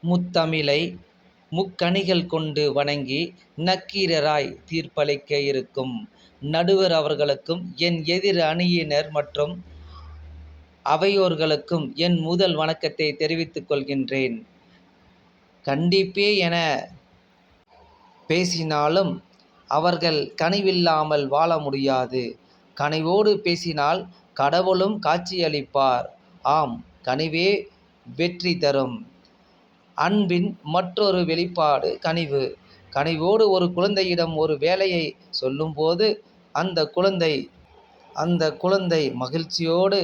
முத்தமிழை முக்கணிகள் கொண்டு வணங்கி நக்கீரராய் தீர்ப்பளிக்க இருக்கும் நடுவர் அவர்களுக்கும் என் எதிர் அணியினர் மற்றும் அவையோர்களுக்கும் என் முதல் வணக்கத்தை தெரிவித்துக் கொள்கின்றேன். கண்டிப்பே என பேசினாலும் அவர்கள் கனிவில்லாமல் வாழ முடியாது. கனிவோடு பேசினால் கடவுளும் காட்சியளிப்பார். ஆம், கனிவே வெற்றி தரும். அன்பின் மற்றொரு வெளிப்பாடு கனிவு. கனிவோடு ஒரு குழந்தையிடம் ஒரு வேலையை சொல்லும்போது அந்த குழந்தை மகிழ்ச்சியோடு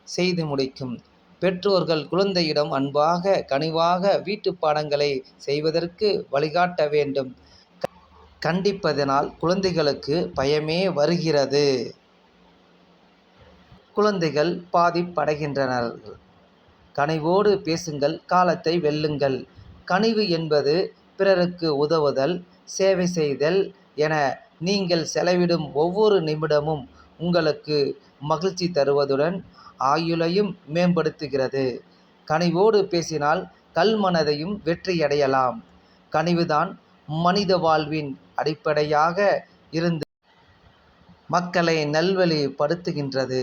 செய்து முடிக்கும். பெற்றோர்கள் குழந்தையிடம் அன்பாக கனிவாக வீட்டு பாடங்களை செய்வதற்கு வழிகாட்ட வேண்டும். கண்டிப்பதனால் குழந்தைகளுக்கு பயமே வருகிறது. குழந்தைகள் பாதிப்படைகின்றனர். கனிவோடு பேசுங்கள், காலத்தை வெல்லுங்கள். கனிவு என்பது பிறருக்கு உதவுதல், சேவை செய்தல் என நீங்கள் செலவிடும் ஒவ்வொரு நிமிடமும் உங்களுக்கு மகிழ்ச்சி தருவதுடன் ஆயுளையும் மேம்படுத்துகிறது. கனிவோடு பேசினால் கல்மனதையும் வெற்றியடையலாம். கனிவுதான் மனித வாழ்வின் அடிப்படையாக இருந்து மக்களை நல்வழிப்படுத்துகின்றது.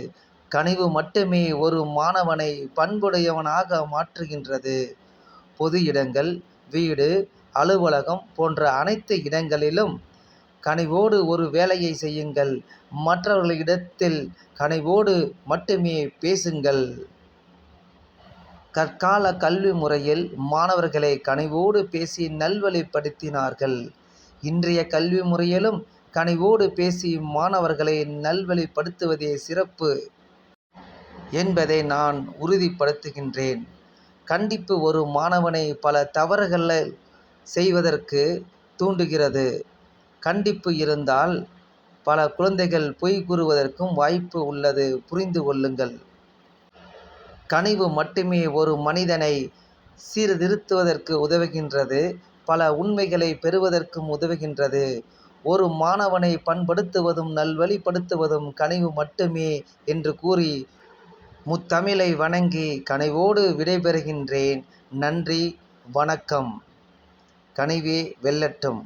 கனிவு மட்டுமே ஒரு மாணவனை பண்புடையவனாக மாற்றுகின்றது. பொது இடங்கள், வீடு, அலுவலகம் போன்ற அனைத்து இடங்களிலும் கனிவோடு ஒரு வேலையை செய்யுங்கள். மற்றவர்களிடத்தில் கனிவோடு மட்டுமே பேசுங்கள். கற்கால கல்வி முறையில் மாணவர்களை கனிவோடு பேசி நல்வழிப்படுத்தினார்கள். இன்றைய கல்வி முறையிலும் கனிவோடு பேசி மாணவர்களை நல்வழிப்படுத்துவதே சிறப்பு என்பதை நான் உறுதிப்படுத்துகின்றேன். கண்டிப்பு ஒரு மாணவனை பல தவறுகளை செய்வதற்கு தூண்டுகிறது. கண்டிப்பு இருந்தால் பல குழந்தைகள் பொய் கூறுவதற்கும் வாய்ப்பு உள்ளது. புரிந்து கொள்ளுங்கள். கனிவு மட்டுமே ஒரு மனிதனை சீர்திருத்துவதற்கு உதவுகின்றது. பல உண்மைகளை பெறுவதற்கும் உதவுகின்றது. ஒரு மாணவனை பண்படுத்துவதும் நல்வழிப்படுத்துவதும் கனிவு மட்டுமே என்று கூறி முத்தமிழை வணங்கி கனிவோடு விடைபெறுகின்றேன். நன்றி, வணக்கம். கனிவே வெல்லட்டும்.